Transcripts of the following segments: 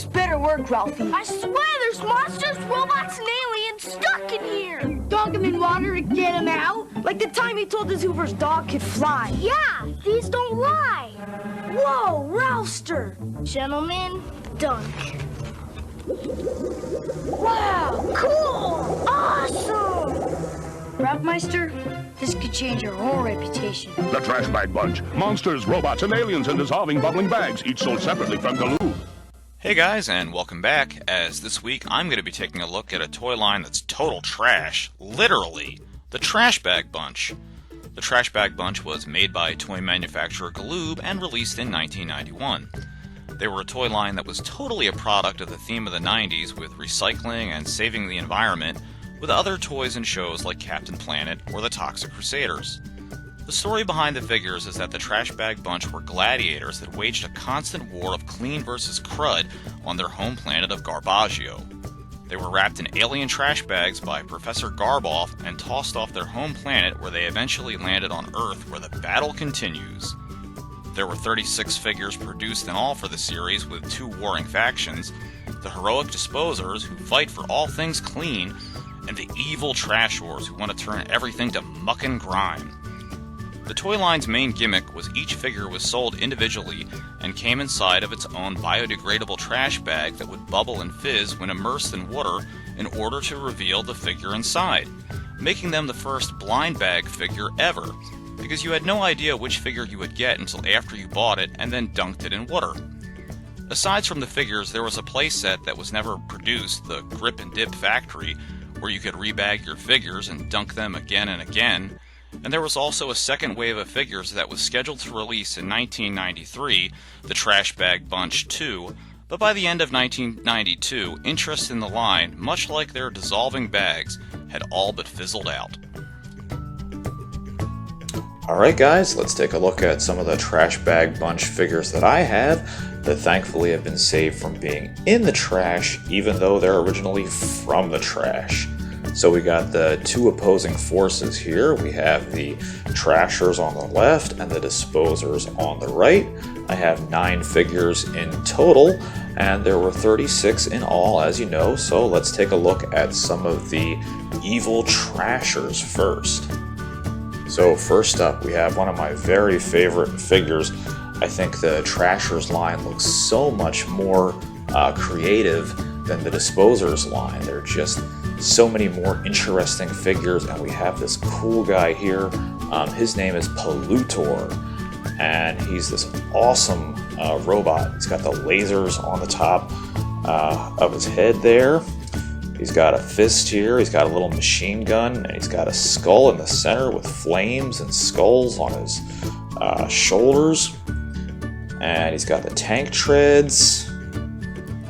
This better work, Ralphie. I swear there's monsters, robots, and aliens stuck in here. Dunk him in water to get him out? Like the time he told us Hoover's dog could fly. Yeah, these don't lie. Whoa, Ralphster. Gentlemen, dunk. Wow, cool. Awesome. Ralphmeister, this could change our whole reputation. The Trash Bag Bunch. Monsters, robots, and aliens in dissolving bubbling bags, each sold separately from Galoob. Hey guys, and welcome back, as this week I'm going to be taking a look at a toy line that's total trash. Literally, the Trash Bag Bunch. The Trash Bag Bunch was made by toy manufacturer Galoob and released in 1991. They were a toy line that was totally a product of the theme of the 90s with recycling and saving the environment, with other toys and shows like Captain Planet or the Toxic Crusaders. The story behind the figures is that the Trash Bag Bunch were gladiators that waged a constant war of clean versus crud on their home planet of Garbaggio. They were wrapped in alien trash bags by Professor Garboff and tossed off their home planet, where they eventually landed on Earth, where the battle continues. There were 36 figures produced in all for the series, with two warring factions: the heroic Disposers, who fight for all things clean, and the evil Trashors, who want to turn everything to muck and grime. The toy line's main gimmick was each figure was sold individually and came inside of its own biodegradable trash bag that would bubble and fizz when immersed in water in order to reveal the figure inside, making them the first blind bag figure ever, because you had no idea which figure you would get until after you bought it and then dunked it in water. Aside from the figures, there was a playset that was never produced, the Grip and Dip Factory, where you could rebag your figures and dunk them again and again. And there was also a second wave of figures that was scheduled to release in 1993, the Trash Bag Bunch 2, but by the end of 1992, interest in the line, much like their dissolving bags, had all but fizzled out. Alright guys, let's take a look at some of the Trash Bag Bunch figures that I have that thankfully have been saved from being in the trash, even though they're originally from the trash. So we got the two opposing forces here. We have the Trashors on the left and the Disposers on the right. I have 9 figures in total, and there were 36 in all, as you know, so let's take a look at some of the evil Trashors first. So first up, we have one of my very favorite figures. I think the Trashors line looks so much more creative than the Disposers line. They're just so many more interesting figures, and we have this cool guy here. His name is Pollutor, and he's this awesome robot. He's got the lasers on the top of his head there. He's got a fist here, he's got a little machine gun, and he's got a skull in the center with flames and skulls on his shoulders. And he's got the tank treads.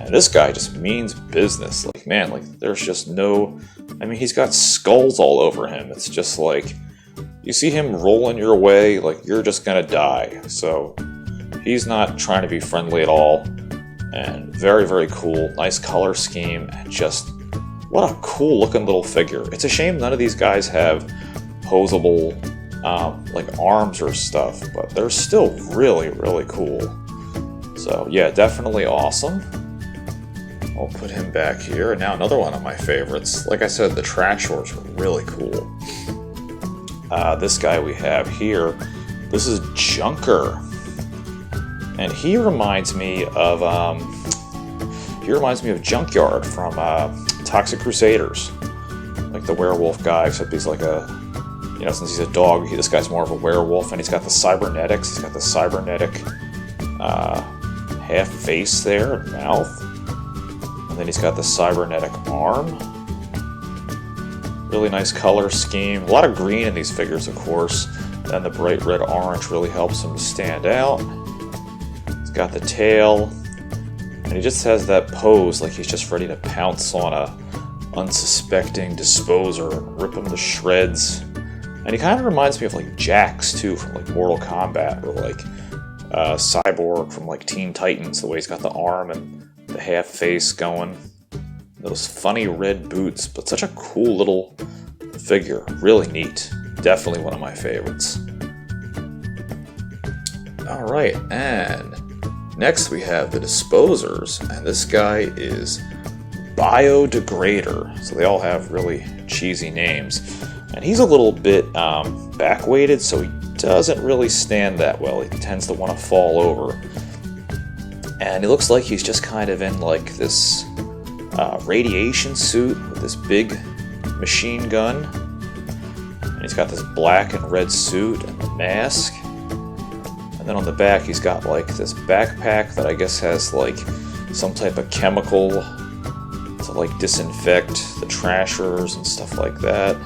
And this guy just means business. Like, man, like, there's just no... I mean, he's got skulls all over him. It's just like, you see him rolling your way, like, you're just gonna die. So, he's not trying to be friendly at all. And very, very cool. Nice color scheme. And just, what a cool looking little figure. It's a shame none of these guys have posable, like, arms or stuff. But they're still really, really cool. So, yeah, definitely awesome. I'll put him back here. And now another one of my favorites. Like I said, the Trashors were really cool. This guy we have here, this is Junker. And he reminds me of Junkyard from Toxic Crusaders. Like the werewolf guy, except he's like a, you know, since he's a dog, this guy's more of a werewolf, and he's got the cybernetics. He's got the cybernetic half face there, and mouth. And then he's got the cybernetic arm. Really nice color scheme. A lot of green in these figures, of course. Then the bright red orange really helps him stand out. He's got the tail. And he just has that pose like he's just ready to pounce on a unsuspecting Disposer and rip him to shreds. And he kind of reminds me of like Jax too, from like Mortal Kombat, or like Cyborg from like Teen Titans, the way he's got the arm and the half face going. Those funny red boots, but such a cool little figure. Really neat. Definitely one of my favorites. Alright, and Next we have the Disposers, and this guy is Biodegrader. So they all have really cheesy names. And he's a little bit back-weighted, so he doesn't really stand that well. He tends to want to fall over. And it looks like he's just kind of in like this radiation suit with this big machine gun. And he's got this black and red suit and the mask. And then on the back he's got like this backpack that I guess has like some type of chemical to like disinfect the trashers and stuff like that.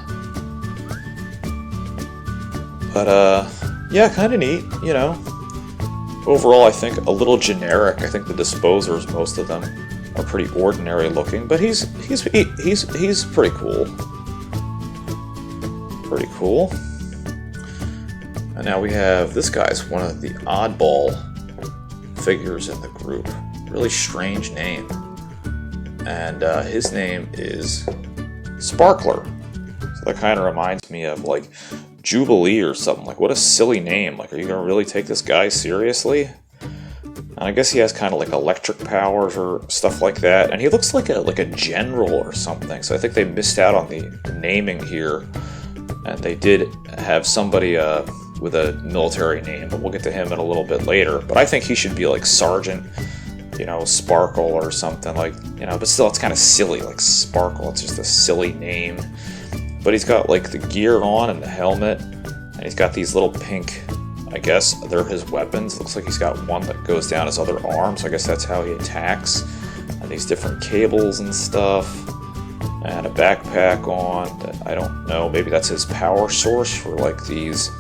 But yeah, kind of neat, you know. Overall, I think a little generic. I think the Disposers, most of them, are pretty ordinary looking, but he's pretty cool. Pretty cool. And now we have this guy's one of the oddball figures in the group. Really strange name. And his name is Sparkler. So that kind of reminds me of like Jubilee or something. Like, what a silly name. Like, are you gonna really take this guy seriously? And I guess he has kind of like electric powers or stuff like that. And he looks like a general or something. So I think they missed out on the naming here. And they did have somebody with a military name, but we'll get to him in a little bit later. But I think he should be like Sergeant, you know, Sparkle or something, like, you know, but still it's kind of silly, like Sparkle, it's just a silly name. But he's got like the gear on and the helmet, and he's got these little pink, I guess they're his weapons. It looks like he's got one that goes down his other arm, so I guess that's how he attacks. And these different cables and stuff, and a backpack on that I don't know, maybe that's his power source for like these,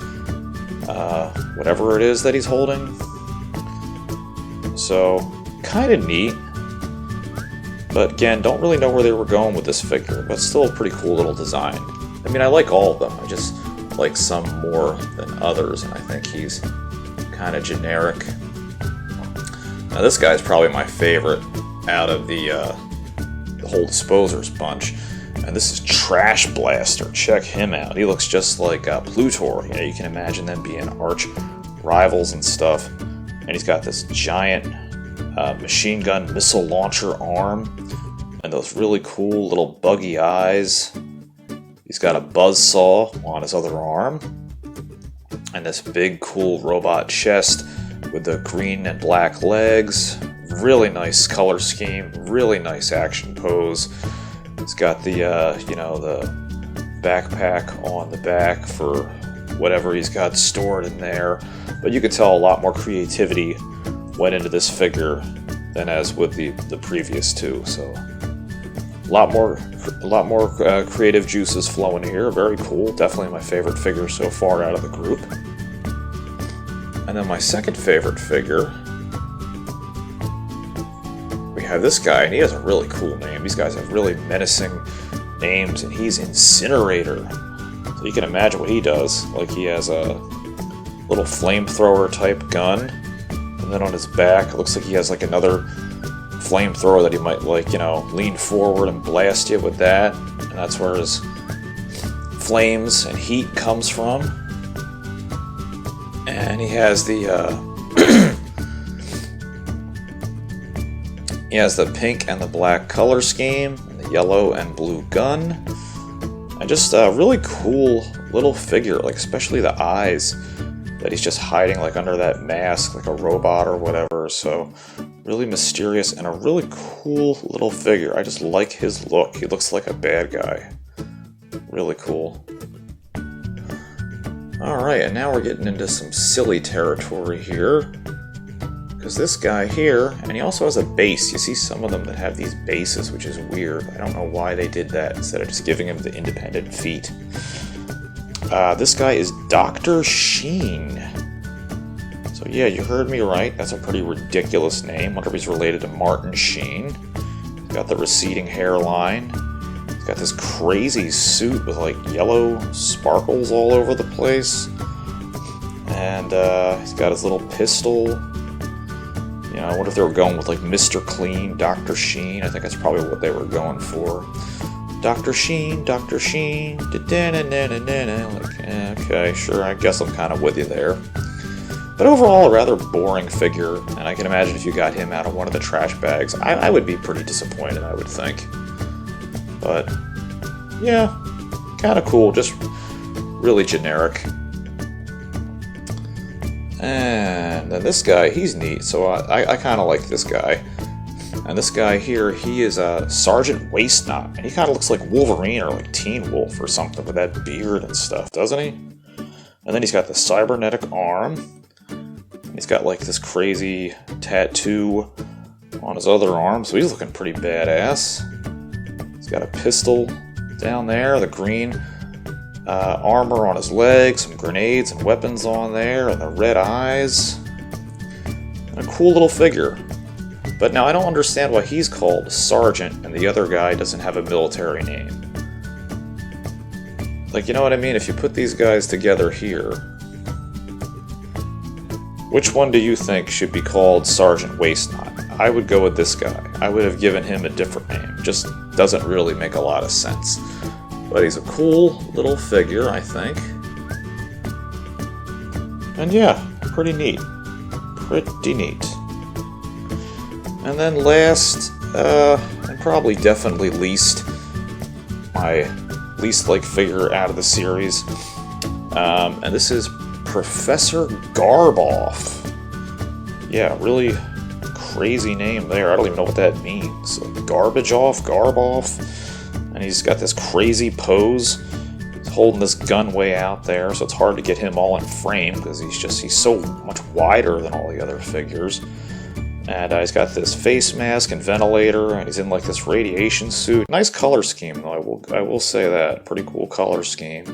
whatever it is that he's holding. So, kind of neat. But again, don't really know where they were going with this figure, but still a pretty cool little design. I mean, I like all of them, I just like some more than others, and I think he's kind of generic. Now this guy's probably my favorite out of the whole Disposers bunch, and this is Trash Blaster. Check him out. He looks just like Plutor. You know, you can imagine them being arch rivals and stuff. And he's got this giant machine gun missile launcher arm, and those really cool little buggy eyes. He's got a buzzsaw on his other arm, and this big cool robot chest with the green and black legs. Really nice color scheme, really nice action pose. He's got the you know, the backpack on the back for whatever he's got stored in there, but you could tell a lot more creativity went into this figure than as with the previous two. So a lot more creative juices flowing here. Very cool. Definitely my favorite figure so far out of the group. And then my second favorite figure, we have this guy, and he has a really cool name. These guys have really menacing names, and he's Incinerator. So you can imagine what he does. Like, he has a little flamethrower type gun, and then on his back it looks like he has like another flamethrower that he might, like, you know, lean forward and blast you with that, and that's where his flames and heat comes from. And he has the he has the pink and the black color scheme, and the yellow and blue gun, and just a really cool little figure, like especially the eyes that he's just hiding like under that mask, like a robot or whatever. So really mysterious and a really cool little figure. I just like his look. He looks like a bad guy. Really cool. Alright, and now we're getting into some silly territory here. Because this guy here, and he also has a base. You see some of them that have these bases, which is weird. I don't know why they did that instead of just giving him the independent feet. This guy is Dr. Sheen. So yeah, you heard me right. That's a pretty ridiculous name. Wonder if he's related to Martin Sheen. He's got the receding hairline. He's got this crazy suit with like yellow sparkles all over the place. And he's got his little pistol. You know, I wonder if they were going with like Mr. Clean, Dr. Sheen. I think that's probably what they were going for. Dr. Sheen, Dr. Sheen, da-da-na-na-na-na. Like, okay, sure, I guess I'm kind of with you there. But overall, a rather boring figure, and I can imagine if you got him out of one of the trash bags, I would be pretty disappointed, I would think. But, yeah, kind of cool, just really generic. And then this guy, he's neat, so I kind of like this guy. And this guy here, he is Sergeant Waistknot, and he kind of looks like Wolverine or like Teen Wolf or something with that beard and stuff, doesn't he? And then he's got the cybernetic arm. He's got like this crazy tattoo on his other arm, so he's looking pretty badass. He's got a pistol down there, the green armor on his legs, some grenades and weapons on there, and the red eyes. And a cool little figure. But now I don't understand why he's called Sergeant and the other guy doesn't have a military name. Like, you know what I mean? If you put these guys together here, which one do you think should be called Sergeant Waistknot? I would go with this guy. I would have given him a different name. Just doesn't really make a lot of sense. But he's a cool little figure, I think. And yeah, pretty neat. Pretty neat. And then last, and probably definitely least, my least like figure out of the series, and this is Professor Garboff. Yeah, really crazy name there. I don't even know what that means. Garbage off, Garboff. And he's got this crazy pose. He's holding this gun way out there, so it's hard to get him all in frame because he's so much wider than all the other figures. And he's got this face mask and ventilator, and he's in like this radiation suit. Nice color scheme, though. I will say that. Pretty cool color scheme.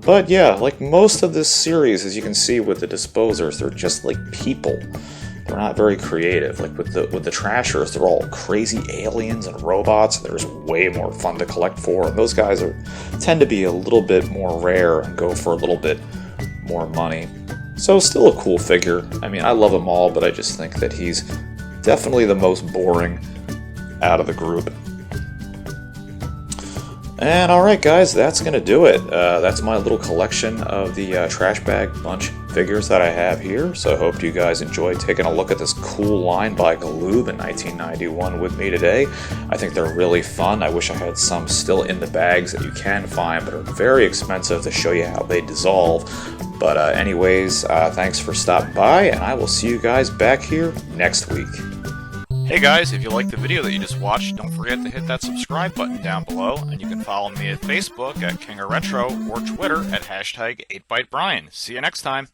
But yeah, like most of this series, as you can see with the Disposers, they're just like people. They're not very creative. Like with the Trashors, they're all crazy aliens and robots. There's way more fun to collect for, and those guys tend to be a little bit more rare and go for a little bit more money. So still a cool figure. I mean, I love them all, but I just think that he's definitely the most boring out of the group. And alright guys, that's going to do it. That's my little collection of the Trash Bag Bunch figures that I have here. So I hope you guys enjoyed taking a look at this cool line by Galoob in 1991 with me today. I think they're really fun. I wish I had some still in the bags that you can find, but are very expensive to show you how they dissolve. But anyways, thanks for stopping by, and I will see you guys back here next week. Hey guys, if you liked the video that you just watched, don't forget to hit that subscribe button down below, and you can follow me at Facebook at King of Retro or Twitter at #8ByteBrian. See you next time!